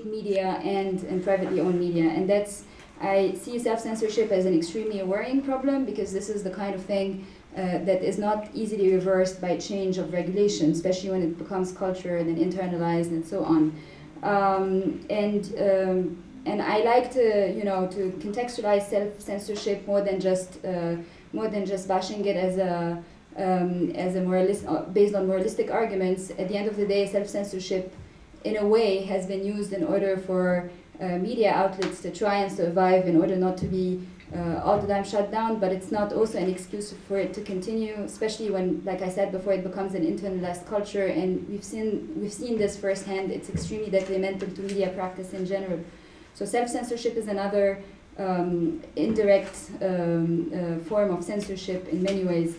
media and privately owned media, and I see self-censorship as an extremely worrying problem, because this is the kind of thing that is not easily reversed by change of regulation, especially when it becomes culture and then internalized and so on. And I like to contextualize self-censorship more than just bashing it as a moralist based on moralistic arguments. At the end of the day, self-censorship, in a way, has been used in order for media outlets to try and survive, in order not to be all the time shut down. But it's not also an excuse for it to continue, especially when, like I said before, it becomes an internalized culture. And we've seen this firsthand. It's extremely detrimental to media practice in general. So self-censorship is another indirect form of censorship in many ways.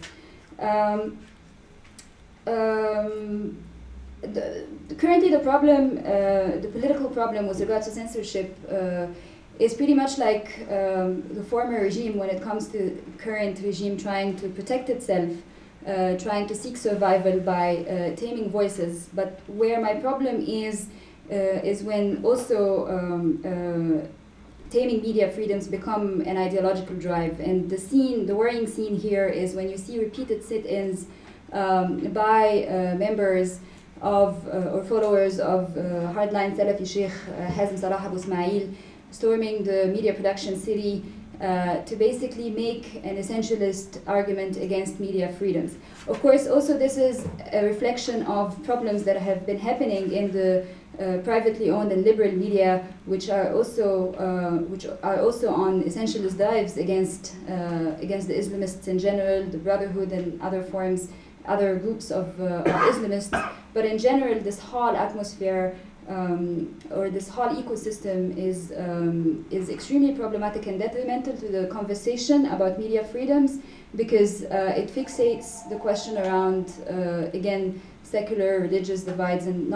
Currently, the problem, the political problem with regards to censorship is pretty much like the former regime when it comes to the current regime trying to protect itself, trying to seek survival by taming voices. But where my problem is when also taming media freedoms become an ideological drive. And the worrying scene here is when you see repeated sit-ins by members of or followers of hardline Salafi Sheikh Hazm Salah Abu Ismail storming the media production city to basically make an essentialist argument against media freedoms. Of course, also this is a reflection of problems that have been happening in the privately owned and liberal media, which are also on essentialist dives against the Islamists in general, the Brotherhood and other groups of Islamists. But in general, this whole atmosphere or this whole ecosystem is extremely problematic and detrimental to the conversation about media freedoms, because it fixates the question around again, secular religious divides, and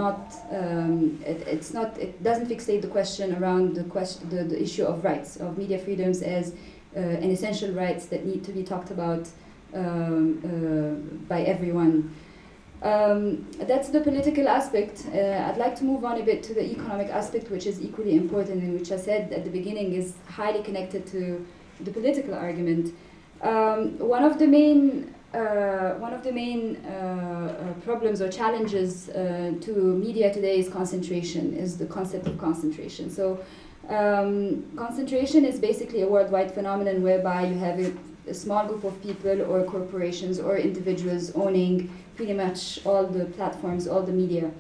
it doesn't fixate the question around the issue of rights, of media freedoms as an essential rights that need to be talked about by everyone. That's the political aspect. I'd like to move on a bit to the economic aspect, which is equally important, and which I said at the beginning is highly connected to the political argument. One of the main problems or challenges to media today is concentration, is the concept of concentration. So concentration is basically a worldwide phenomenon whereby you have a small group of people or corporations or individuals owning pretty much all the platforms, all the media.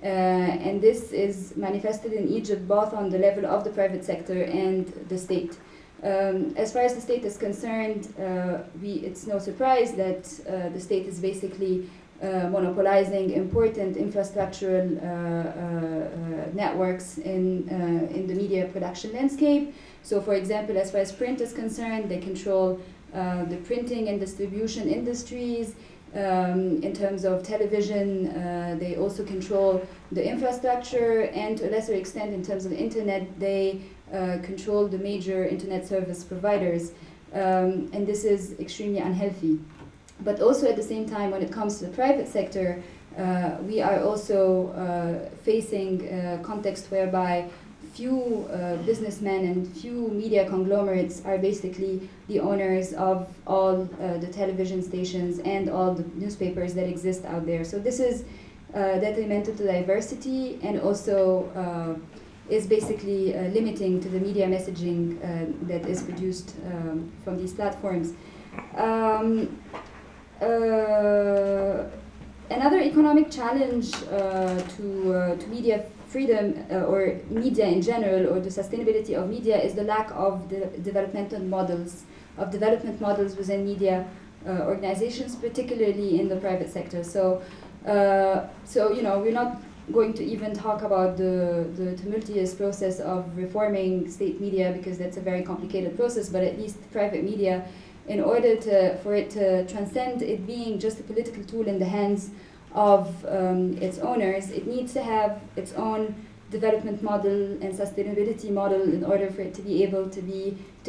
And this is manifested in Egypt both on the level of the private sector and the state. As far as the state is concerned, it's no surprise that the state is basically monopolizing important infrastructural networks in the media production landscape. So, for example, as far as print is concerned, they control the printing and distribution industries. In terms of television, they also control the infrastructure, and to a lesser extent, in terms of the internet, they control the major internet service providers. And this is extremely unhealthy. But also at the same time, when it comes to the private sector, we are also facing a context whereby few businessmen and few media conglomerates are basically the owners of all the television stations and all the newspapers that exist out there. So this is detrimental to diversity, and also is basically limiting to the media messaging that is produced from these platforms. Another economic challenge to media freedom or media in general, or the sustainability of media, is the lack of the development models within media organizations, particularly in the private sector. So we're not going to even talk about the tumultuous process of reforming state media, because that's a very complicated process. But at least private media, in order for it to transcend it being just a political tool in the hands of its owners, it needs to have its own development model and sustainability model in order for it to be able to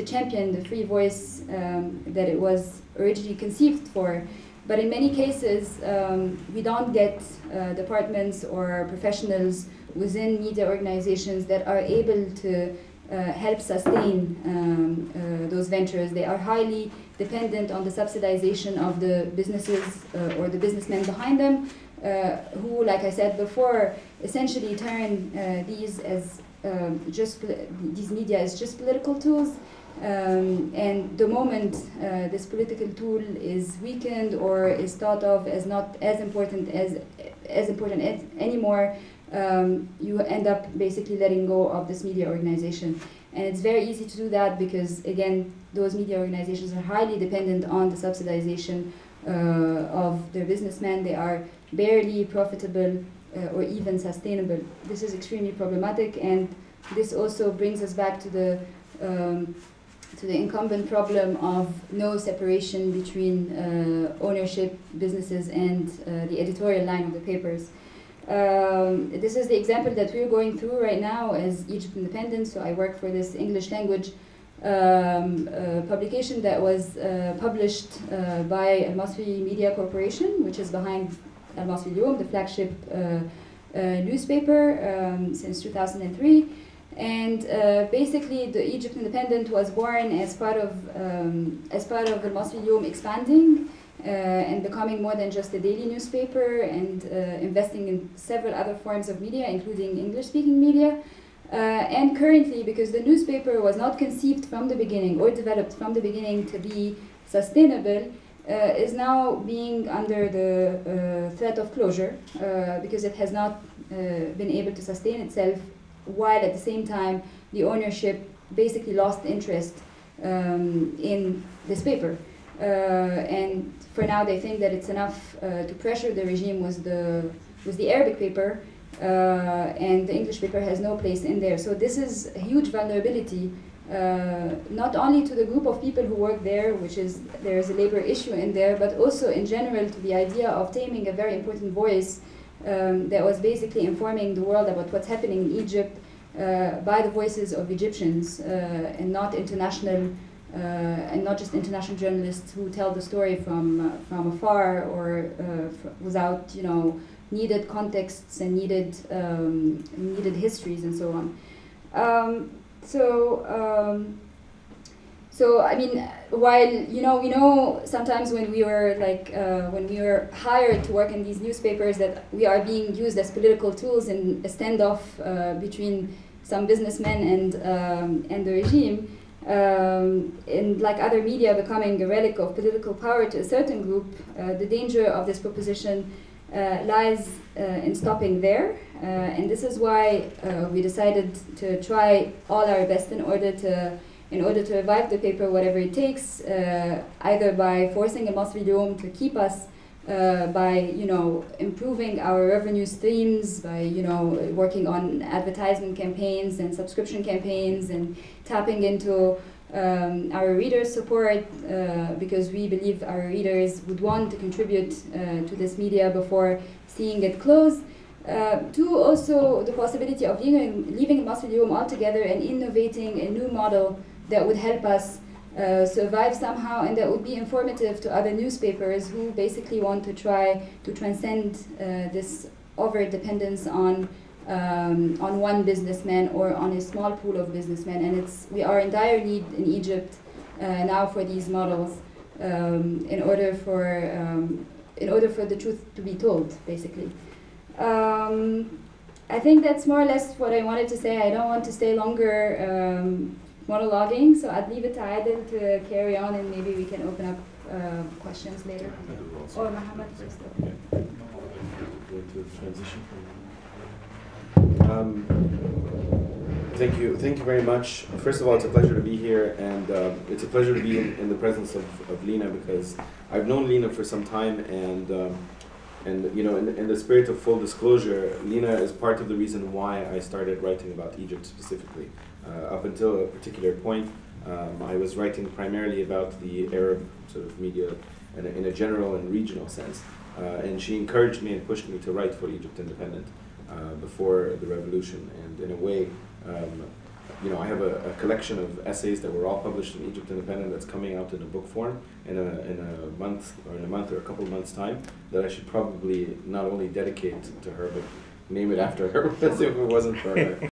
champion the free voice that it was originally conceived for. But in many cases, we don't get departments or professionals within media organizations that are able to help sustain those ventures. They are highly dependent on the subsidization of the businesses or the businessmen behind them, who, like I said before, essentially turn these as these media as just political tools. And the moment this political tool is weakened or is thought of as not as important anymore, you end up basically letting go of this media organization. And it's very easy to do that because, again, those media organizations are highly dependent on the subsidization of their businessmen. They are barely profitable or even sustainable. This is extremely problematic, and this also brings us back to the incumbent problem of no separation between ownership, businesses, and the editorial line of the papers. This is the example that we're going through right now as Egypt Independent. So I work for this English language publication that was published by Al Masri Media Corporation, which is behind Al Masri Al-Yawm, the flagship newspaper, since 2003. And basically, the Egypt Independent was born as part of Al Masri Al-Yawm expanding and becoming more than just a daily newspaper, and investing in several other forms of media, including English-speaking media. And currently, because the newspaper was not conceived from the beginning or developed from the beginning to be sustainable, is now being under the threat of closure because it has not been able to sustain itself, while at the same time the ownership basically lost interest in this paper. And for now they think that it's enough to pressure the regime with the Arabic paper, and the English paper has no place in there. So this is a huge vulnerability, not only to the group of people who work there, which is there's a labor issue in there, but also in general to the idea of taming a very important voice that was basically informing the world about what's happening in Egypt by the voices of Egyptians and not international. And not just international journalists who tell the story from afar or without, you know, needed contexts and needed histories and so on. So I mean, while we know sometimes when we were hired to work in these newspapers that we are being used as political tools in a standoff between some businessmen and the regime. And like other media becoming a relic of political power to a certain group, the danger of this proposition lies in stopping there. And this is why we decided to try all our best in order to revive the paper, whatever it takes, either by forcing Al Masri Al-Yawm to keep us, by improving our revenue streams, by working on advertisement campaigns and subscription campaigns, and tapping into our readers' support, because we believe our readers would want to contribute to this media before seeing it close. To also the possibility of leaving Al Masri Al-Yawm altogether and innovating a new model that would help us survive somehow, and that would be informative to other newspapers who basically want to try to transcend this over-dependence on one businessman or on a small pool of businessmen. And we are in dire need in Egypt now for these models in order for the truth to be told, basically. I think that's more or less what I wanted to say. I don't want to stay longer monologuing, so I'd leave it to Adel to carry on, and maybe we can open up questions later. Or Mohamed first. Thank you very much. First of all, it's a pleasure to be here, and it's a pleasure to be in the presence of Lina, because I've known Lina for some time, and in the spirit of full disclosure, Lina is part of the reason why I started writing about Egypt specifically. Up until a particular point, I was writing primarily about the Arab sort of media in a general and regional sense, and she encouraged me and pushed me to write for Egypt Independent before the revolution. And in a way, I have a collection of essays that were all published in Egypt Independent that's coming out in a book form in a month or a couple of months' time, that I should probably not only dedicate to her, but name it after her as if it wasn't for her.